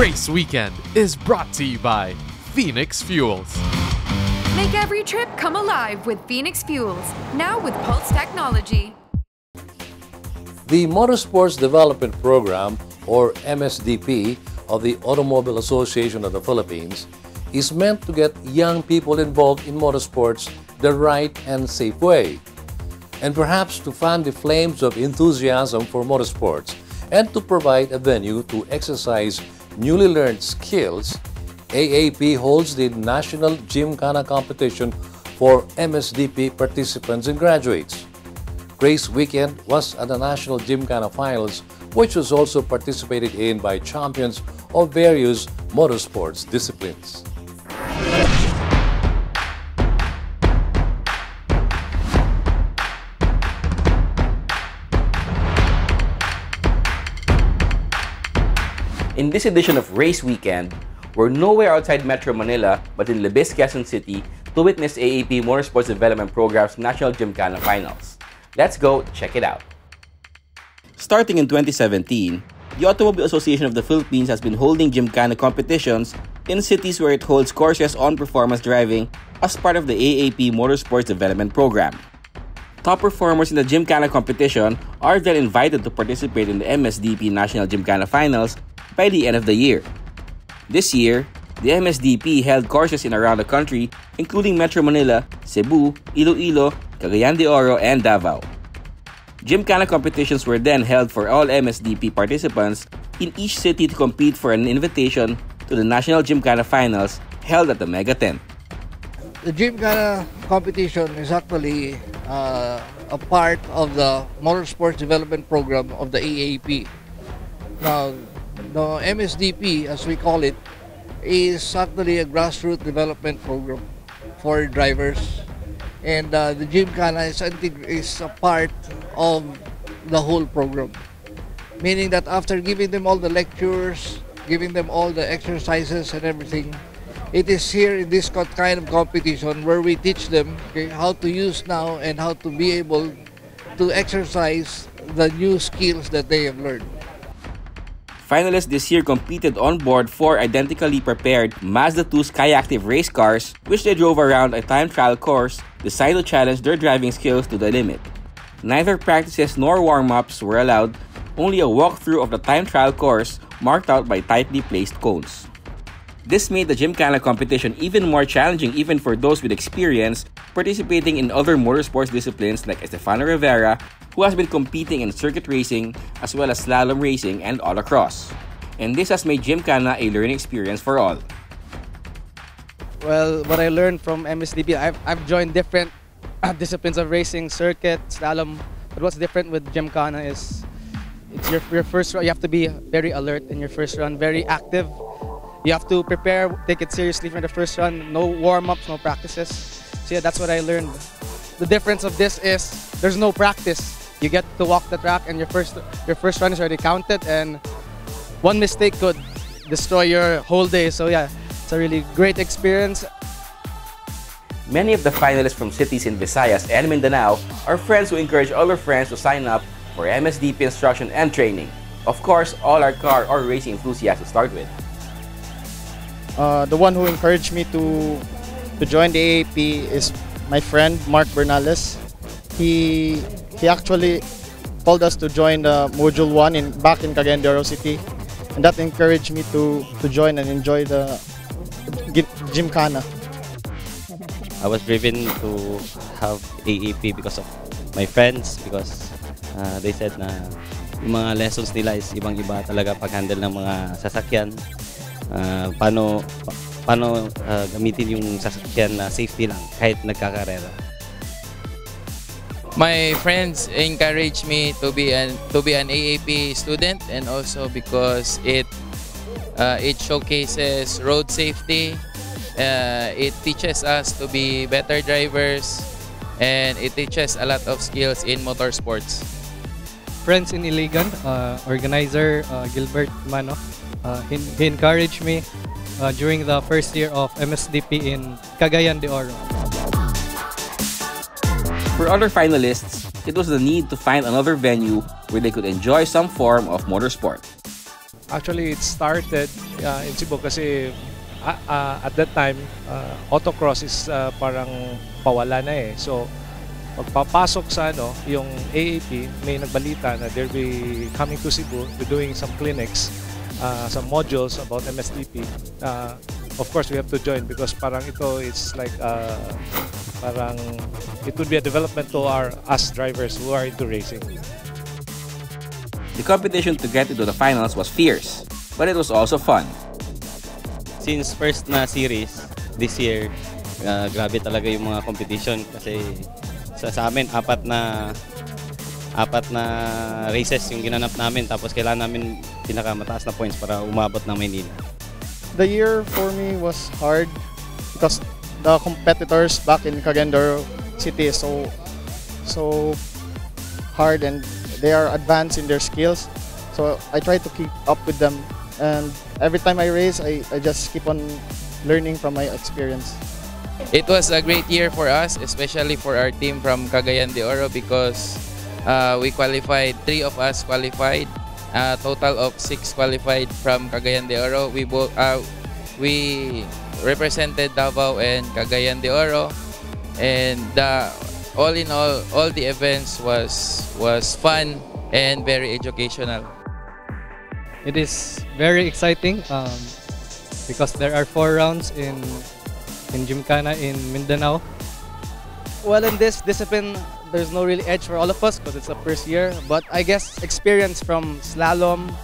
Race Weekend is brought to you by Phoenix Fuels. Make every trip come alive with Phoenix Fuels, now with Pulse technology. The Motorsports Development Program, or MSDP, of the Automobile Association of the Philippines is meant to get young people involved in motorsports the right and safe way, and perhaps to fan the flames of enthusiasm for motorsports and to provide a venue to exercise newly learned skills. AAP holds the National Gymkhana Competition for MSDP participants and graduates. Race Weekend was at the National Gymkhana Finals, which was also participated in by champions of various motorsports disciplines. In this edition of Race Weekend, we're nowhere outside Metro Manila but in Libis, Quezon City to witness AAP Motorsports Development Program's National Gymkhana Finals. Let's go check it out. Starting in 2017, the Automobile Association of the Philippines has been holding Gymkhana competitions in cities where it holds courses on performance driving as part of the AAP Motorsports Development Program. Top performers in the Gymkhana competition are then invited to participate in the MSDP National Gymkhana Finals by the end of the year. This year, the MSDP held courses in around the country, including Metro Manila, Cebu, Iloilo, Cagayan de Oro, and Davao. Gymkhana competitions were then held for all MSDP participants in each city to compete for an invitation to the National Gymkhana Finals held at the Mega Tent. The Gymkhana competition is actually a part of the Motorsports Development Program of the AAP. Now, the MSDP, as we call it, is actually a grassroots development program for drivers. And the Gymkhana is a part of the whole program. Meaning that after giving them all the lectures, giving them all the exercises and everything, it is here in this kind of competition where we teach them how to use now and how to be able to exercise the new skills that they have learned. Finalists this year competed on board 4 identically prepared Mazda 2 Skyactiv race cars, which they drove around a time trial course designed to challenge their driving skills to the limit. Neither practices nor warm-ups were allowed, only a walkthrough of the time trial course marked out by tightly placed cones. This made the Gymkhana competition even more challenging even for those with experience participating in other motorsports disciplines like Estefano Rivera, who has been competing in circuit racing as well as slalom racing and autocross. And this has made Gymkhana a learning experience for all. Well, what I learned from MSDP, I've joined different disciplines of racing, circuit, slalom. But what's different with Gymkhana is it's your first run. You have to be very alert in your first run, very active. You have to prepare, take it seriously for the first run. No warm-ups, no practices. So yeah, that's what I learned. The difference of this is there's no practice. You get to walk the track and your first run is already counted, and one mistake could destroy your whole day. So yeah, it's a really great experience. Many of the finalists from cities in Visayas and Mindanao are friends who encourage all their friends to sign up for MSDP instruction and training. Of course, all are car or racing enthusiasts to start with. The one who encouraged me to join the AAP is my friend Mark BERNALES. He actually told us to join the Module 1 back in Cagayan de Oro City, and that encouraged me to join and enjoy the Gymkhana. I was driven to have AAP because of my friends, because they said na yung mga lessons nila is ibang-iba talaga pag-handle ng mga sasakyan. Paano gamitin yung sasakyan na safety lang kahit nagkakarera. My friends encouraged me to be an AAP student, and also because it showcases road safety. It teaches us to be better drivers, and it teaches a lot of skills in motorsports. Friends in Iligan, organizer Gilbert Mano, he encouraged me during the first year of MSDP in Cagayan de Oro. For other finalists, it was the need to find another venue where they could enjoy some form of motorsport. Actually, it started in Cebu kasi at that time, autocross is parang pawala na eh. So, pagpapasok sa yung AAP, may nagbalita na they'll be coming to Cebu, to doing some clinics, some modules about MSDP. Of course, we have to join because parang ito, it's like parang it would be a development to us drivers who are into racing. The competition to get into the finals was fierce, but it was also fun. Since first na series this year, grabe talaga yung mga competition kasi sa amin apat na races yung ginanap namin tapos kailangan namin pinakamataas na points para umabot ng Maynila. The year for me was hard because the competitors back in Cagayan City is so hard and they are advanced in their skills. So I try to keep up with them, and every time I race, I just keep on learning from my experience. It was a great year for us, especially for our team from Cagayan de Oro because we qualified, 3 of us qualified, a total of 6 qualified from Cagayan de Oro. We represented Davao and Cagayan de Oro, and all in all the events was fun and very educational. It is very exciting because there are 4 rounds in Gymkhana in Mindanao. Well, in this discipline, there's no really edge for all of us because it's the first year. But I guess experience from slalom,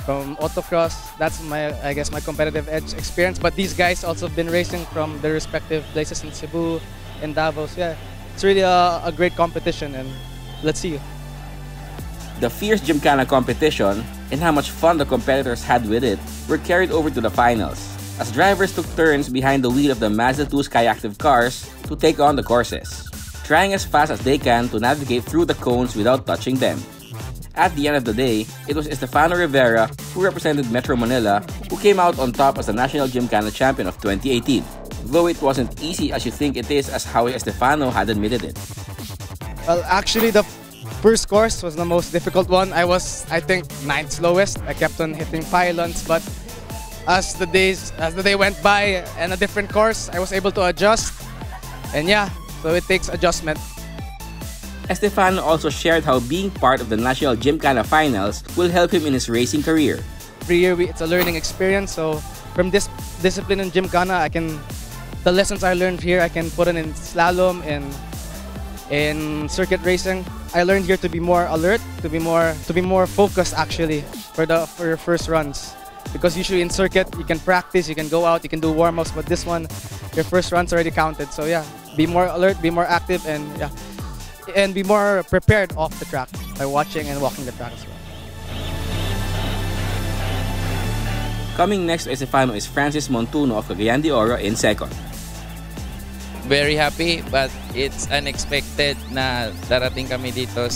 from autocross, that's my competitive edge experience. But these guys also have been racing from their respective places in Cebu and Davao. So yeah, it's really a great competition, and let's see. The fierce Gymkhana competition and how much fun the competitors had with it were carried over to the finals, as drivers took turns behind the wheel of the Mazda 2 Skyactiv cars to take on the courses, trying as fast as they can to navigate through the cones without touching them. At the end of the day, it was Estefano Rivera, who represented Metro Manila, who came out on top as the National Gymkhana Champion of 2018, though it wasn't easy as you think it is, as how Estefano had admitted it. Well, actually, the first course was the most difficult one. I was, I think, 9th slowest. I kept on hitting pylons, but as the day went by and a different course, I was able to adjust. And yeah, so it takes adjustment. Estefano also shared how being part of the National Gymkhana Finals will help him in his racing career. Every year it's a learning experience, so from this discipline in Gymkhana, the lessons I learned here, I can put it in slalom and in circuit racing. I learned here to be more alert, to be more focused actually for your first runs. Because usually in circuit, you can practice, you can go out, you can do warm-ups, but this one, your first run's already counted. So yeah, be more alert, be more active, and yeah, and be more prepared off the track by watching and walking the track as well. Coming next to Estefano is Francis Montuno of Cagayan de Oro in second. Very happy, but it's unexpected na darating kami dito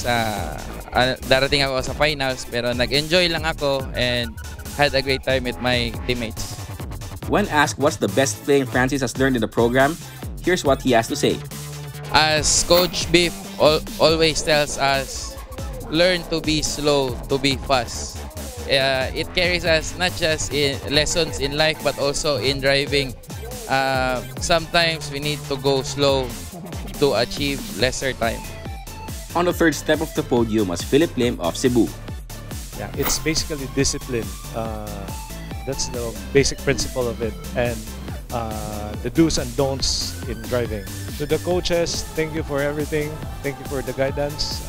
darating ako sa finals, pero nag-enjoy lang ako and had a great time with my teammates. When asked what's the best thing Francis has learned in the program, here's what he has to say. As Coach Biff always tells us, learn to be slow, to be fast. It carries us not just in lessons in life, but also in driving. Sometimes we need to go slow to achieve lesser time. On the third step of the podium was Philip Lim of Cebu. Yeah, it's basically discipline. That's the basic principle of it, and the do's and don'ts in driving. To the coaches, thank you for everything. Thank you for the guidance.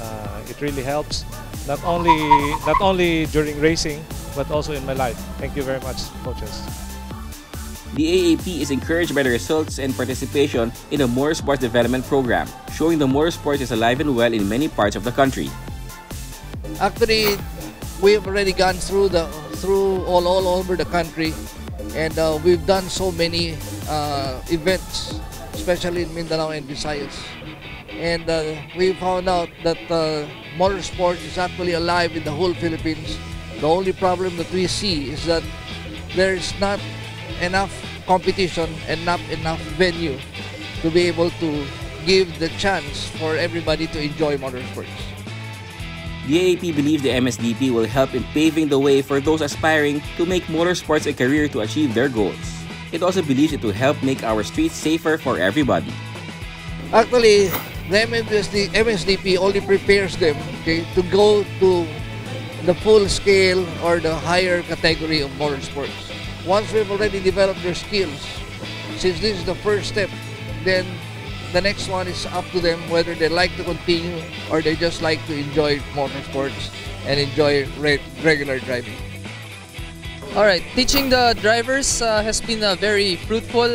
It really helps, not only during racing, but also in my life. Thank you very much, coaches. The AAP is encouraged by the results and participation in the Motorsport Development Program, showing the motorsport is alive and well in many parts of the country. Actually, we've already gone through all over the country, and we've done so many events, especially in Mindanao and Visayas. And we found out that motorsport is actually alive in the whole Philippines. The only problem that we see is that there is not enough competition and not enough venue to be able to give the chance for everybody to enjoy motorsports. The AAP believes the MSDP will help in paving the way for those aspiring to make motorsports a career to achieve their goals. It also believes it will help make our streets safer for everybody. Actually, the MSDP only prepares them, okay, to go to the full scale or the higher category of motorsports. Once we've already developed their skills, since this is the first step, then the next one is up to them whether they like to continue or they just like to enjoy motorsports and enjoy regular driving. Alright, teaching the drivers has been very fruitful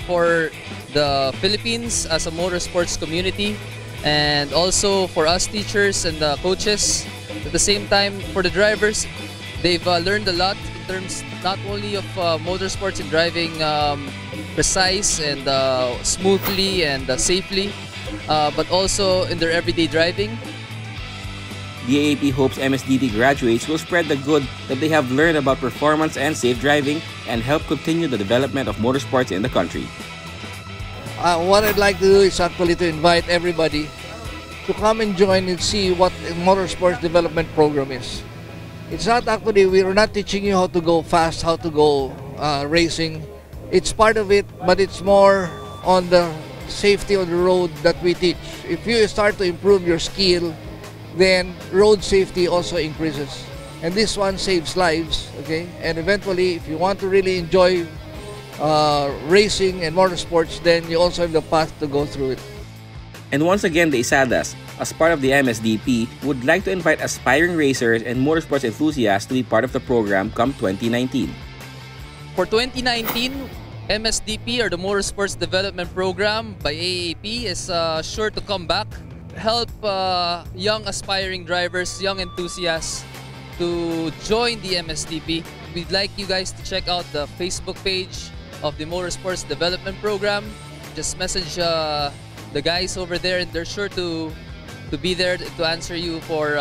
for the Philippines as a motorsports community, and also for us teachers and the coaches. At the same time, for the drivers, they've learned a lot in terms not only of motorsports and driving precise and smoothly and safely, but also in their everyday driving. The AAP hopes MSDP graduates will spread the good that they have learned about performance and safe driving and help continue the development of motorsports in the country. What I'd like to do is actually to invite everybody to come and join and see what a Motorsports Development Program is. It's not actually, we're not teaching you how to go fast, how to go racing. It's part of it, but it's more on the safety on the road that we teach. If you start to improve your skill, then road safety also increases. And this one saves lives, okay? And eventually, if you want to really enjoy racing and motorsports, then you also have the path to go through it. And once again, the Isadas, as part of the MSDP, would like to invite aspiring racers and motorsports enthusiasts to be part of the program come 2019. For 2019, MSDP, or the Motorsports Development Program by AAP, is sure to come back, help young aspiring drivers, young enthusiasts to join the MSDP. We'd like you guys to check out the Facebook page of the Motorsports Development Program. Just message the guys over there, and they're sure to be there to answer you for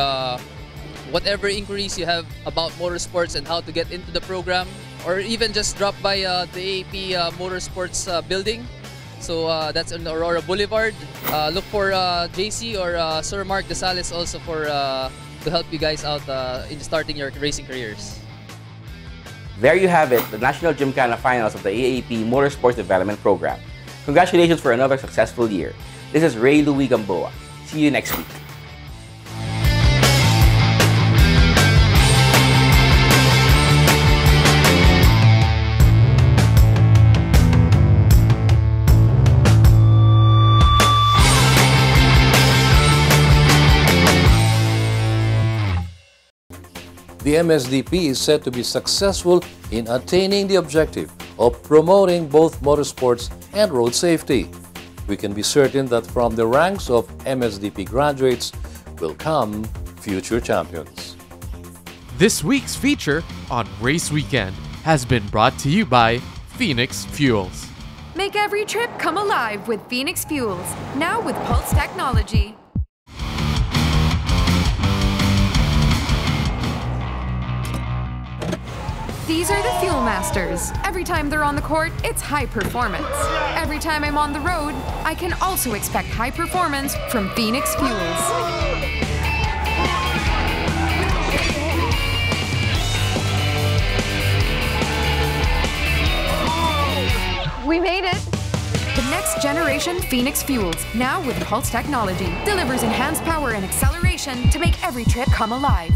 whatever inquiries you have about motorsports and how to get into the program, or even just drop by the AAP Motorsports building. So that's on Aurora Boulevard. Look for JC or Sir Mark Desales also for to help you guys out in starting your racing careers. There you have it, the National Gymkhana Finals of the AAP Motorsports Development Program. Congratulations for another successful year. This is Ray Louis Gamboa. See you next week. The MSDP is said to be successful in attaining the objective of promoting both motorsports and road safety. We can be certain that from the ranks of MSDP graduates will come future champions. This week's feature on Race Weekend has been brought to you by Phoenix Fuels. Make every trip come alive with Phoenix Fuels, now with Pulse technology. These are the Fuel Masters. Every time they're on the court, it's high performance. Every time I'm on the road, I can also expect high performance from Phoenix Fuels. We made it! The next generation Phoenix Fuels, now with Pulse technology, delivers enhanced power and acceleration to make every trip come alive.